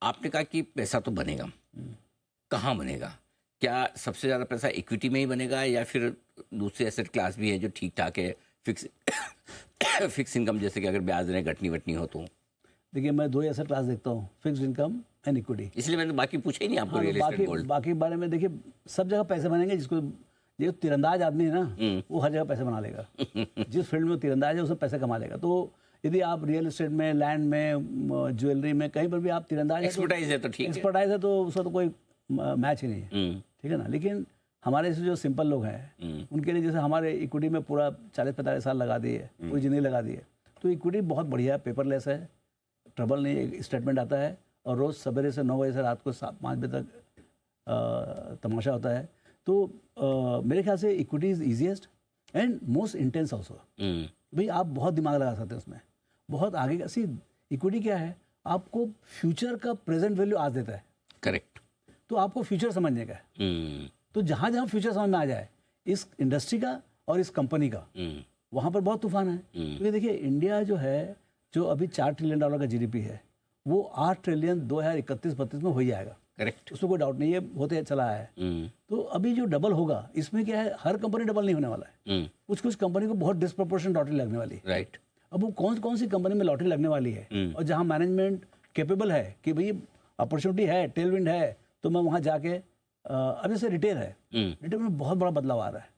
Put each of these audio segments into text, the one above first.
आपने कहा कि पैसा तो बनेगा, कहाँ बनेगा? क्या सबसे ज़्यादा पैसा इक्विटी में ही बनेगा या फिर दूसरे एसेट क्लास भी है जो ठीक ठाक है, फिक्स फिक्स इनकम, जैसे कि अगर ब्याज दरें घटनी वटनी हो तो? देखिए, मैं 2 एसेट क्लास देखता हूँ, फिक्स्ड इनकम एंड इक्विटी। इसलिए मैंने बाकी पूछा ही नहीं आपको। हाँ, रियल एस्टेट, गोल्ड, बाकी बारे में देखिए, सब जगह पैसे बनेंगे। जिसको जो तीरंदाज आदमी है ना, वो हर जगह पैसे बना लेगा। जिस फील्ड में तीरंदाज है उसमें पैसे कमा लेगा। तो यदि आप रियल एस्टेट में, लैंड में, ज्वेलरी में, कहीं पर भी आप तीरंदाज एक्सपर्टाइज है तो ठीक है, एक्सपर्टाइज है तो उसका तो कोई मैच ही नहीं है, ठीक है ना। लेकिन हमारे जैसे जो सिंपल लोग हैं, उनके लिए, जैसे हमारे इक्विटी में पूरा 40-45 साल लगा दिए, पूरी ज़िंदगी लगा दी है, तो इक्विटी बहुत बढ़िया है, पेपरलेस है, ट्रबल नहीं, एक स्टेटमेंट आता है और रोज़ सवेरे से 9 बजे से रात को 5 बजे तक तमाशा होता है। तो मेरे ख्याल से equity is easiest and most intense also. भाई आप बहुत दिमाग लगा सकते हैं उसमें, बहुत आगे का। सी इक्विटी क्या है, आपको फ्यूचर का प्रेजेंट वैल्यू आज देता है। करेक्ट। तो आपको फ्यूचर समझने का है। तो जहाँ जहाँ फ्यूचर समझ में आ जाए इस इंडस्ट्री का और इस कंपनी का, वहाँ पर बहुत तूफान है। क्योंकि देखिए, इंडिया जो है, जो अभी $4 ट्रिलियन का जीडीपी है, वो 8 ट्रिलियन 2031-32 में हो ही जाएगा। करेक्ट, उसमें कोई डाउट नहीं है, होते चला है। तो अभी जो डबल होगा, इसमें क्या है, हर कंपनी डबल नहीं होने वाला है। कुछ कुछ कंपनी को बहुत डिस्प्रोपोर्शनल लॉटरी लगने वाली है। राइट। अब वो कौन कौन सी कंपनी में लॉटरी लगने वाली है, और जहाँ मैनेजमेंट कैपेबल है कि भाई अपॉर्चुनिटी है, टेलविंड है, तो मैं वहाँ जाके अब जैसे रिटेल है, रिटेल में बहुत बड़ा बदलाव आ रहा है।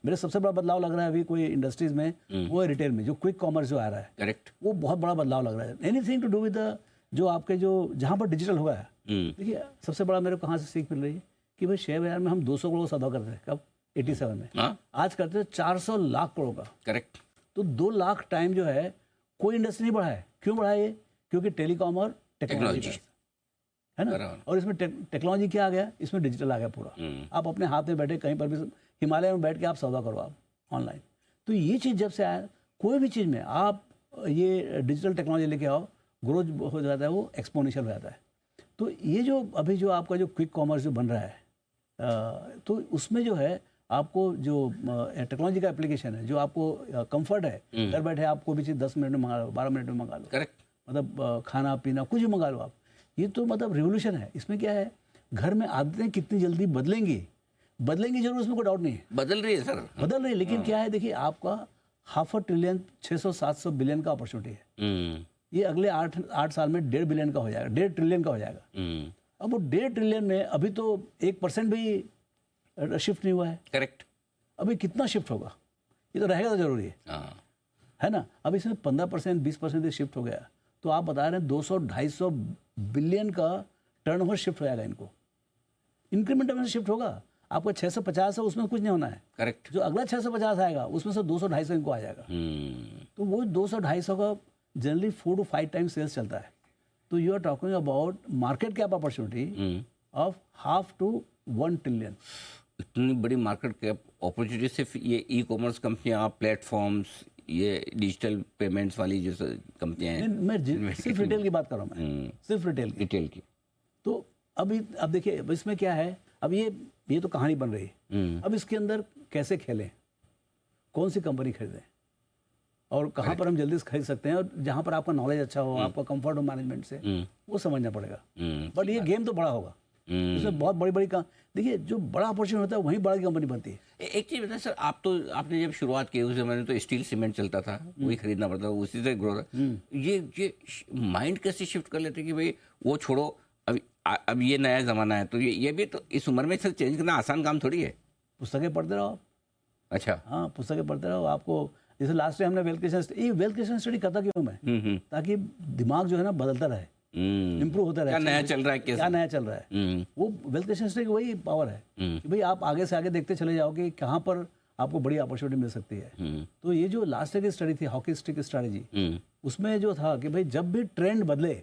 मेरे सबसे बड़ा बदलाव लग रहा है अभी कोई इंडस्ट्रीज में, वो है रिटेल में, जो क्विक कॉमर्स जो आ रहा है। करेक्ट। वो बहुत बड़ा बदलाव लग रहा है। एनीथिंग टू डू विद जो आपके जो जहाँ पर डिजिटल हुआ है। देखिए, सबसे बड़ा मेरे को कहाँ से सीख मिल रही है कि भाई शेयर बाजार में हम 200 करोड़ का सौदा करते थे कब, 87 में। आज करते थे 400 लाख करोड़ का। करेक्ट। तो 2 लाख टाइम जो है, कोई इंडस्ट्री नहीं बढ़ा है। क्यों बढ़ा है ये? क्योंकि टेलीकॉम और टेक्नोलॉजी है ना। और इसमें टेक्नोलॉजी क्या आ गया, इसमें डिजिटल आ गया पूरा। आप अपने हाथ में बैठे कहीं पर भी, हिमालय में बैठ के आप सौदा करो आप ऑनलाइन। तो ये चीज़ जब से आया, कोई भी चीज़ में आप ये डिजिटल टेक्नोलॉजी लेके आओ, ग्रोथ हो जाता है, वो एक्सपोनेंशियल हो जाता है। तो ये जो अभी जो आपका जो क्विक कॉमर्स जो बन रहा है, तो उसमें जो है आपको जो टेक्नोलॉजी का एप्लीकेशन है, जो आपको कंफर्ट है, घर बैठे आप कोई भी चीज़ 10 मिनट में मंगा लो, 12 मिनट में मंगा लो। करेक्ट। मतलब खाना पीना कुछ भी मंगा लो आप। ये तो मतलब रिवोल्यूशन है। इसमें क्या है, घर में आदतें कितनी जल्दी बदलेंगी जरूर, उसमें कोई डाउट नहीं है। बदल रही है सर, बदल रही है। लेकिन क्या है, देखिए, आपका $500 ट्रिलियन 600-700 बिलियन का अपॉर्चुनिटी है। ये अगले 8 साल में 1.5 बिलियन का हो जाएगा, 1.5 ट्रिलियन का हो जाएगा। अब वो 1.5 ट्रिलियन में अभी तो 1% भी शिफ्ट नहीं हुआ है। करेक्ट। अभी कितना शिफ्ट होगा, ये तो रहेगा तो जरूरी है ना। अब इसमें 15%, 20% भी शिफ्ट हो गया, तो आप बता रहे हैं 200-250 बिलियन का टर्नओवर शिफ्ट हो जाएगा। इनको इंक्रीमेंट में शिफ्ट होगा। आपका 650 है, उसमें कुछ नहीं होना है। करेक्ट। जो अगला 650 आएगा, उसमें से 200-250 इनको आ जाएगा। तो वो 200-250 का जनरली 4 to 5 टाइम्स सेल्स चलता है। तो you are talking about market cap opportunity of $0.5 to 1 trillion. इतनी बड़ी मार्केट कैप अपॉर्चुनिटी सिर्फ ये ई कॉमर्स कंपनियां, प्लेटफॉर्म्स, ये डिजिटल पेमेंट्स वाली जो कंपनियां हैं। मैं सिर्फ रिटेल की बात कर रहा हूँ, मैं सिर्फ रिटेल की। तो अब देखिए, इसमें क्या है, अब ये तो कहानी बन रही है। अब इसके अंदर कैसे खेलें, कौन सी कंपनी खरीदें, और कहाँ पर हम जल्दी से खरीद सकते हैं, और जहाँ पर आपका नॉलेज अच्छा हो, आपका कंफर्ट हो मैनेजमेंट से, वो समझना पड़ेगा। बट ये गेम तो बड़ा होगा, इसमें बहुत बड़ी देखिए, जो बड़ा अपॉर्चुनिटी होता है वहीं बड़ी कंपनी बनती है। एक चीज़ बताएं सर, आपने जब शुरुआत की उस जमाने तो स्टील सीमेंट चलता था, वही खरीदना पड़ता था, उसी से ग्रोथ। ये माइंड कैसे शिफ्ट कर लेते कि भाई वो छोड़ो, अब ये नया ज़माना है, तो ये भी तो इस उम्र में सर चेंज करना आसान काम थोड़ी है। पुस्तकें पढ़ते रहो आप। अच्छा। हाँ, पुस्तकें पढ़ते रहो। आपको जैसे लास्ट टाइम हमने वेल्थ क्रिएशन स्टडी करता क्यों मैं, ताकि दिमाग जो है ना बदलता रहे, इम्प्रूव होता रहे। क्या नया चल रहा है, क्या नया चल रहा है। वो वेल्थ क्रिएशन स्टडी की वही पावर है कि भाई आप आगे से आगे देखते चले जाओ कि कहाँ पर आपको बड़ी अपॉर्चुनिटी मिल सकती है। तो ये जो लास्ट ईयर की स्टडी थी, हॉकी स्टिक स्ट्रैटेजी, उसमें जो था कि भाई जब भी ट्रेंड बदले,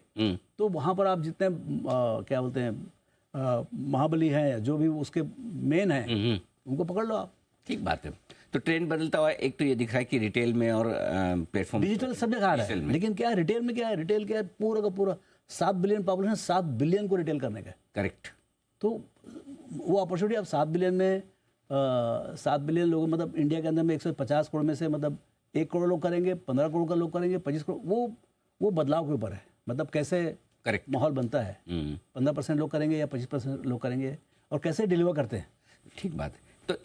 तो वहाँ पर आप जितने क्या बोलते हैं महाबली हैं, जो भी उसके मेन हैं, उनको पकड़ लो आप। ठीक बात है। तो ट्रेंड बदलता हुआ एक तो ये दिख रहा है कि रिटेल में और प्लेटफॉर्म डिजिटल सब जगह आ रहा है। लेकिन क्या है, रिटेल में क्या है, रिटेल क्या है, पूरा का पूरा 7 बिलियन पॉपुलेशन, 7 बिलियन को रिटेल करने का। करेक्ट। तो वो अपॉर्चुनिटी आप 7 बिलियन में 7 बिलियन लोग, मतलब इंडिया के अंदर में 150 करोड़ में से मतलब 1 करोड़ लोग करेंगे, 15 करोड़ का लोग करेंगे, 25 करोड़, वो बदलाव के ऊपर है। मतलब कैसे करेक्ट। माहौल बनता है। 15% लोग करेंगे या 25% लोग करेंगे, और कैसे डिलीवर करते हैं। ठीक बात है।